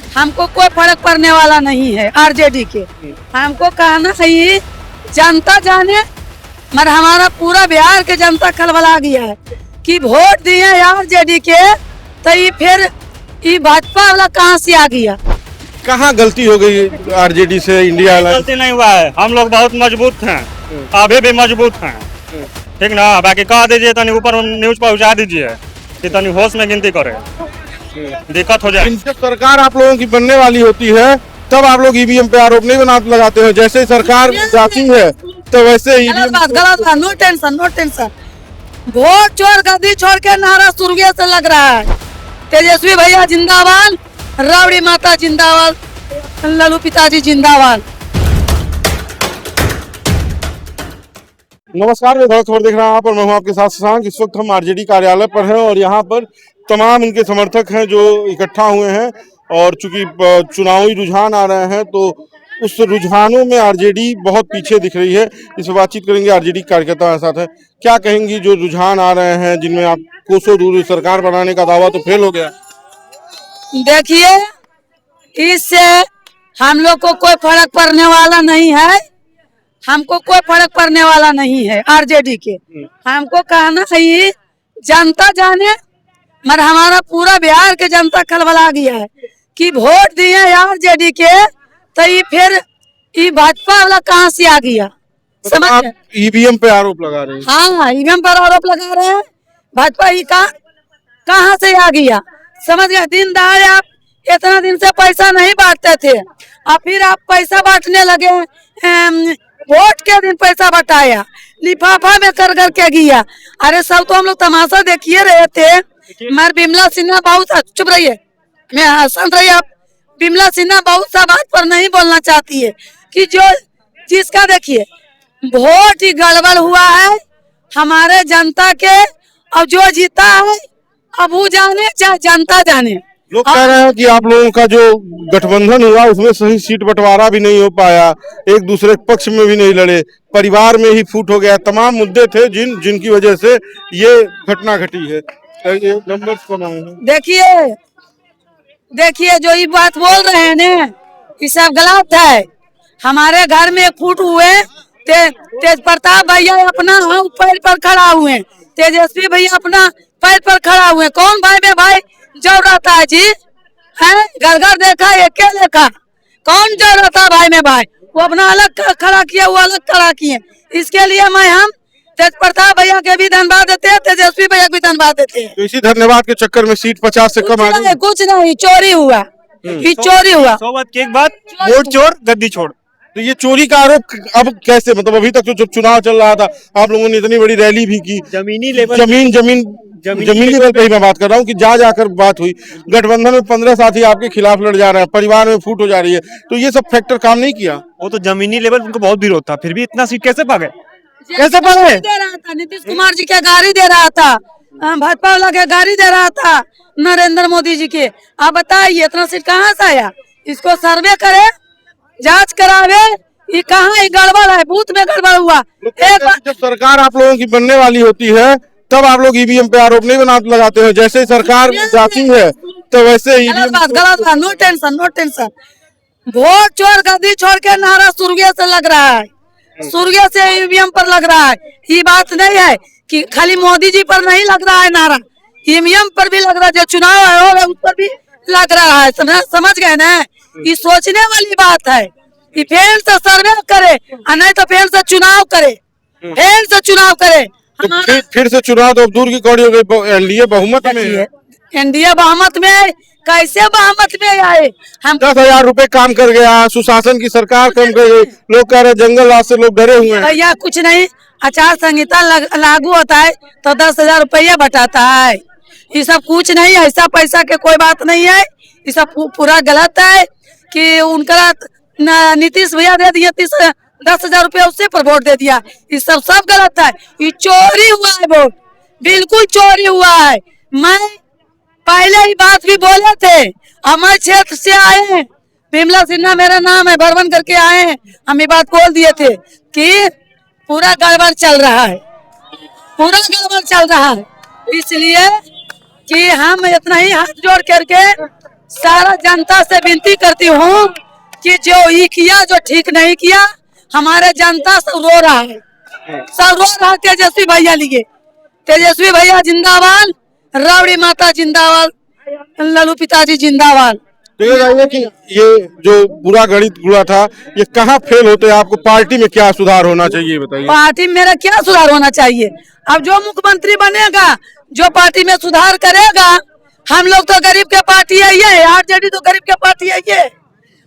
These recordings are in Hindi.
हमको कोई फर्क पड़ने वाला नहीं है आरजेडी के। हमको कहना चाहिए जनता जाने, मगर हमारा पूरा बिहार के जनता खलबला गया है कि वोट दिए आरजेडी के, तो ये फिर ये भाजपा वाला कहाँ से आ गया। कहाँ गलती हो गई आरजेडी से इंडिया अलायंस? गलती नहीं हुआ है, हम लोग बहुत मजबूत हैं, अभी भी मजबूत हैं, ठीक ना। बाकी कह दीजिए तनी ऊपर न्यूज पहुंचा दीजिए कि तनी होश में गिनती करे, दिक्कत हो जाए। जब सरकार आप लोगों की बनने वाली होती है तब आप लोग ईवीएम पे आरोप नहीं लगाते हैं, जैसे सरकार जाती है तो वैसे गलत बात, no tension no tension. Vote चोर गद्दी छोड़ के नारा सुर्गे से लग रहा है। तेजस्वी भैया जिंदाबाद, रावड़ी माता जिंदाबाद, लल्लू पिताजी जिंदाबाद। नमस्कार, मैं भारत खबर देख रहा हूं आप और मैं हूं आपके साथ शशांक। इस वक्त हम आरजेडी कार्यालय पर हैं और यहाँ पर तमाम उनके समर्थक हैं जो इकट्ठा हुए हैं और चूंकि चुनावी रुझान आ रहे हैं तो उस रुझानों में आरजेडी बहुत पीछे दिख रही है। इस पर बातचीत करेंगे आरजेडी कार्यकर्ता हमारे साथ है। क्या कहेंगी जो रुझान आ रहे हैं जिनमें आप कोसों दूर सरकार बनाने का दावा तो फेल हो गया? देखिए, इससे हम लोग को कोई फर्क पड़ने वाला नहीं है, हमको कोई फर्क पड़ने वाला नहीं है आरजेडी के। हमको कहना चाहिए जनता जाने, मगर हमारा पूरा बिहार के जनता खलबला गया है कि वोट दिए आरजेडी के, तो ये फिर ये भाजपा वाला कहाँ से आ गया। समझ आप ईवीएम पे आरोप लगा रहे हैं? हाँ, ईवीएम पर आरोप लगा रहे हैं। भाजपा ही कहाँ से आ गया, समझ गए। दिन दहाड़े आप इतना दिन से पैसा नहीं बांटते थे और फिर आप पैसा बांटने लगे। वोट के दिन पैसा बटाया, लिफाफा में कर के गया। अरे सब तो हम लोग तमाशा देखिए रहे थे। मगर बिमला सिन्हा बहुत, चुप रहिए, मैं हसन रही। आप बिमला सिन्हा बहुत सा बात पर नहीं बोलना चाहती है कि जो जिसका देखिए वोट ही गड़बड़ हुआ है हमारे जनता के, और जो जीता है अब वो जाने चाहे जनता जाने। लोग कह रहे हैं कि आप लोगों का जो गठबंधन हुआ उसमें सही सीट बंटवारा भी नहीं हो पाया, एक दूसरे पक्ष में भी नहीं लड़े, परिवार में ही फूट हो गया। तमाम मुद्दे थे जिनकी वजह से ये घटना घटी है। नंबर्स को देखिए जो ये बात बोल रहे हैं ना, ये सब गलत है। हमारे घर में फूट हुए, तेज प्रताप भैया अपना पैर पर खड़ा हुए, तेजस्वी भैया अपना पैर पर खड़ा हुए। कौन भाई में भाई जोड़ रहता है जी? है घर घर देखा, एक देखा, कौन जोड़ रहता है भाई में भाई? वो अपना अलग खड़ा किया, वो अलग खड़ा किए। इसके लिए हम तेज प्रताप भैया के भी धन्यवाद देते हैं, तेजस्वी भैया भी धन्यवाद देते हैं। तो इसी धन्यवाद के चक्कर में सीट 50 से कम आ गई। कुछ नहीं, चोरी हुआ, ये चोरी हुआ। 100 बात की एक बात, वोट चोर गद्दी छोड़। तो ये चोरी का आरोप अब कैसे, मतलब अभी तक तो जब चुनाव चल रहा था आप लोगों ने इतनी बड़ी रैली भी की, जमीनी लेवल, जमीन लेवल पे ही मैं बात कर रहा हूँ कि जाकर बात हुई। गठबंधन में 15 साथी आपके खिलाफ लड़ जा रहे हैं, परिवार में फूट हो जा रही है, तो ये सब फैक्टर काम नहीं किया? वो तो जमीनी लेवल उनको बहुत विरोध था, फिर भी इतना सीट कैसे भागे? कैसे भागे? दे रहा था नीतीश कुमार जी के गाड़ी दे रहा था, भाजपा वाला के गाड़ी दे रहा था, नरेंद्र मोदी जी के। आप बताइए इतना सीट कहाँ से आया? इसको सर्वे करे, जांच करावे, ये कहाँ है गड़बड़ है, बूथ में गड़बड़ हुआ। जब सरकार आप लोगों की बनने वाली होती है तब आप लोग ईवीएम पे आरोप नहीं लगाते हैं, जैसे सरकार जाती है तो वैसे गलत बात, no tension no tension. Vote चोर गद्दी छोड़ के नारा सुर्गे से लग रहा है, सुर्गे से ईवीएम पर लग रहा है। ये बात नहीं है कि खाली मोदी जी पर नहीं लग रहा है नारा, ईवीएम पर भी लग रहा है। जो चुनाव है उस पर भी लग रहा है। समझ गए ना? ये सोचने वाली बात है कि फिर से सर्वे करे और नहीं तो फिर से चुनाव करे, फिर से चुनाव करे। तो फिर से चुनाव तो दूर की कौड़ी हो गई। एनडीए बहुमत में है। एनडीए बहुमत में कैसे बहुमत में आए? हम 10,000 रुपए काम कर गया, सुशासन की सरकार कम कर गई, लोग कह रहे जंगल राज से लोग डरे हुए हैं। भैया कुछ नहीं, आचार संहिता लागू होता है तो 10,000 रुपया बटाता है। ये सब कुछ नहीं, ऐसा पैसा के कोई बात नहीं है। ये सब पूरा गलत है कि उनका नीतीश भैया दे दिया 10,000 रुपया, उससे पर वोट दे दिया। ये सब गलत है, ये चोरी हुआ है, वोट बिल्कुल चोरी हुआ है। मैं पहले ही बात भी बोले थे, हमारे क्षेत्र से आए हैं, बिमला सिन्हा मेरा नाम है, भरवन करके आए हैं। हम ये बात बोल दिए थे कि पूरा गड़बड़ चल रहा है, पूरा गड़बड़ चल रहा है। इसलिए कि हम इतना ही हाथ जोड़ करके सारा जनता से विनती करती हूँ कि जो ये किया जो ठीक नहीं किया, हमारे जनता सब रो रहा है, सब रो रहा है। तेजस्वी भैया लिए, तेजस्वी भैया जिंदाबाद, राबड़ी माता जिंदाबाद, लल्लू पिताजी जिंदाबाद। तो ये बताइए कि ये जो पूरा गणित हुआ था ये कहाँ फेल होते हैं, आपको पार्टी में क्या सुधार होना चाहिए बताइए। पार्टी में मेरा क्या सुधार होना चाहिए? अब जो मुख्यमंत्री बनेगा, जो पार्टी में सुधार करेगा, हम लोग तो गरीब के पार्टी है ये, आरजेडी तो गरीब के पार्टी है ये,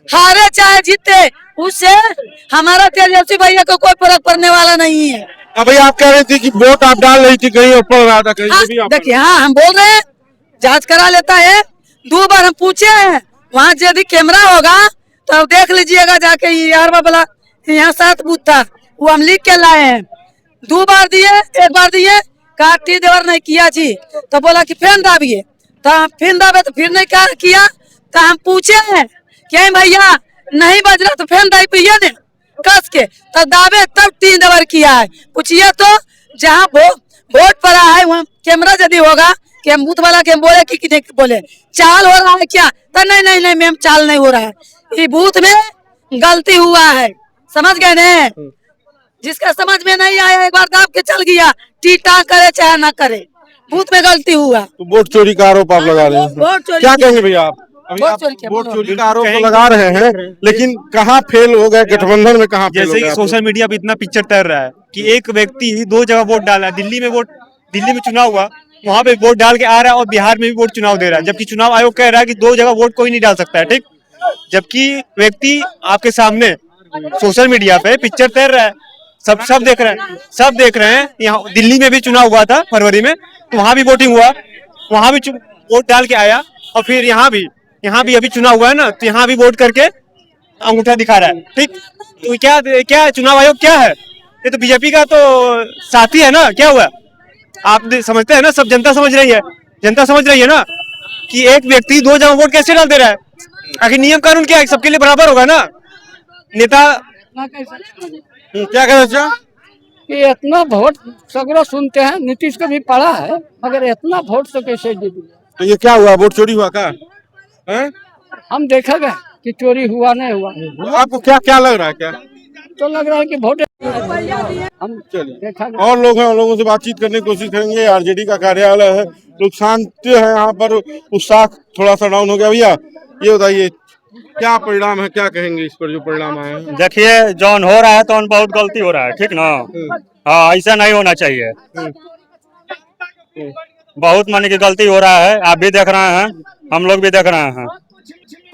हारे चाहे जीते उससे हमारा तेजस्वी भैया को कोई फर्क पड़ने वाला नहीं है। अब भैया आप कह रहे थे कि वोट आप डाल रही थी कहीं और पड़ रहा था कहीं हाँ, ये भी आप देखिए, हाँ हम बोल रहे हैं, जांच करा लेता है। 2 बार हम पूछे हैं, वहाँ यदि कैमरा होगा तो देख लीजिएगा जाके। यार बाबला यहाँ 7 बूथ था, वो हम लिख के लाए हैं। 2 बार दिए, 1 बार दिए, काटी देवर नहीं किया जी, तो बोला कि फिर दाबिए, तो फिर दाबे तो फिर नहीं किया। तो हम पूछे हैं क्या भैया नहीं बज रहा, तो फिर दाबिए ने कस के, तब दाबे, तब 3 दबर किया है। पूछिए तो जहाँ वोट पड़ा है वहाँ कैमरा यदि होगा कि हम बूथ वाला के बोले कि नहीं बोले, चाल हो रहा है क्या? तो नहीं नहीं नहीं मैम, चाल नहीं हो रहा है, ये बूथ में गलती हुआ है। समझ गए ने? जिसका समझ में नहीं आया एक बार दाब के चल गया, टीटा करे चाहे ना करे, बूथ में गलती हुआ। तो वोट चोरी का आरोप आप लगा रहे हैं, वोट चोरी क्या किया। कहेंगे भैया आप? अभी वोट आप चोरी किया, वोट बोलो। चोरी का आरोप तो लगा रहे हैं, लेकिन कहाँ फेल हो गए गठबंधन में, कहाँ फेल हो जैसे गए कि आप? सोशल मीडिया पे इतना पिक्चर तैर रहा है कि एक व्यक्ति 2 जगह वोट डाला है। दिल्ली में चुनाव हुआ, वहां पे वोट डाल के आ रहा है, और बिहार में भी वोट चुनाव दे रहा है, जबकि चुनाव आयोग कह रहा है कि 2 जगह वोट कोई नहीं डाल सकता है, ठीक। जबकि व्यक्ति आपके सामने सोशल मीडिया पे पिक्चर तैर रहा है, सब देख रहे हैं। यहाँ दिल्ली में भी चुनाव हुआ था फरवरी में, तो वहां भी वोटिंग हुआ, वहां भी वोट डाल के आया, और फिर यहाँ भी अभी चुनाव हुआ है ना, तो यहाँ भी वोट करके अंगूठा दिखा रहा है, ठीक। तो क्या चुनाव आयोग क्या है? ये तो बीजेपी का तो साथी है ना। क्या हुआ, आप समझते हैं ना, सब जनता समझ रही है ना कि एक व्यक्ति 2 जगह वोट कैसे डाल दे रहा है। आखिर नियम कानून क्या है? सबके लिए बराबर होगा ना। नेता क्या कह रहे हैं? कि इतना वोट सगरो सुनते हैं, नीतीश को भी पड़ा है, मगर इतना वोट तो कैसे दे दिया? तो ये क्या हुआ, वोट चोरी हुआ का? हैं? हम देखेंगे कि चोरी हुआ नहीं हुआ। तो आपको क्या क्या लग रहा है, क्या तो लग रहा है कि वोट हम चलिए देखेंगे। और लोग हैं, उन लोगों से बातचीत करने की कोशिश करेंगे। आरजेडी का कार्यालय है, लोग शांत है यहाँ पर, उत्साह थोड़ा सा डाउन हो गया। भैया ये बताइए क्या परिणाम है, क्या कहेंगे इस पर जो परिणाम आए हैं? देखिए, जौन हो रहा है तो बहुत गलती हो रहा है, ठीक ना। हाँ, ऐसा नहीं होना चाहिए, बहुत माने की गलती हो रहा है। आप भी देख रहे हैं, हम लोग भी देख रहे हैं।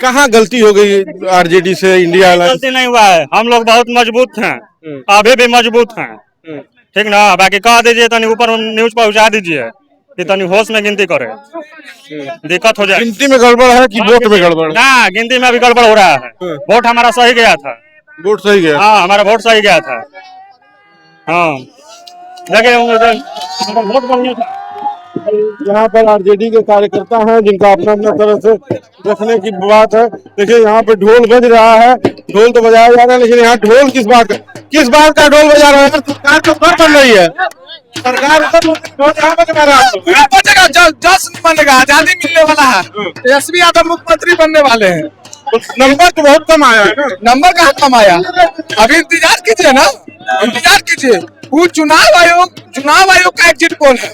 कहाँ गलती हो गई आरजेडी से इंडिया अलायंस? गलती नहीं हुआ है, हम लोग बहुत मजबूत हैं, अभी भी मजबूत हैं, ठीक ना। बाकी कह दीजिए, तनी ऊपर न्यूज पहुंचा दीजिए कि तनी होश में गिनती करे, दिक्कत हो जाए। गिनती में गड़बड़ है कि वोट में गड़बड़ है? ना, गिनती में भी गड़बड़ हो रहा है। वोट हमारा सही गया था, वोट सही गया? हाँ, हमारा वोट सही गया था। हाँ, देखिए हमारा वोट बढ़िया था। यहाँ पर आरजेडी के कार्यकर्ता हैं जिनका अपना अपना तरह से रखने की बात है। देखिए यहाँ पे ढोल बज रहा है, ढोल तो बजाया जा रहा है, लेकिन यहाँ ढोल किस बात का ढोल बजा रहा है? सरकार तो कब बन रही है, सरकार ढोल यहाँ पे बजा रहा है। बचेगा, जश्न बनेगा, आजादी मिलने वाला है। तेजस्वी यादव मुख्यमंत्री बनने वाले हैं। नंबर तो बहुत कम आया है ना। नंबर कहाँ कम आया? अभी इंतजार कीजिए ना, इंतजार कीजिए। वो चुनाव आयोग का एग्जिट पोल है,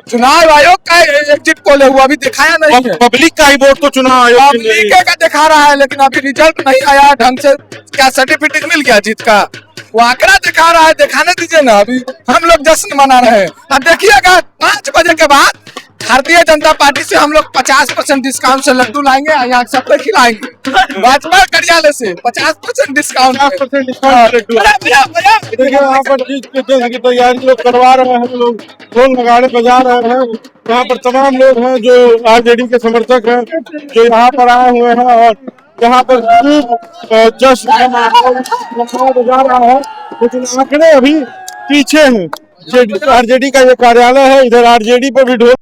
चुनाव आयोग का एग्जिट पोल है, वो अभी दिखाया नहीं है। पब्लिक का ही वोट तो चुनाव आयोग ने पब्लिक का दिखा रहा है, लेकिन अभी रिजल्ट नहीं आया ढंग से। क्या सर्टिफिकेट मिल गया जीत का? वो आंकड़ा दिखा रहा है, दिखाने दीजिए ना। अभी हम लोग जश्न मना रहे हैं। अब देखिएगा 5 बजे के बाद भारतीय जनता पार्टी से हम लोग 50% डिस्काउंट से लड्डू लाएंगे, यहाँ सबको खिलाएंगे। भाजपा कार्यालय से 50% डिस्काउंट। देखिए यहाँ पर जीत के जश्न की तैयारी लोग करवा रहे हैं, लोग ढोल नगाड़े बजा रहे हैं। यहाँ पर तमाम लोग हैं जो आरजेडी के समर्थक हैं, जो यहाँ पर आए हुए हैं, और यहाँ पर खूब जश्न का माहौल बजा रहा है। लेकिन आंकड़े अभी पीछे हैं। आरजेडी का ये कार्यालय है, इधर आरजेडी पर भी ढोल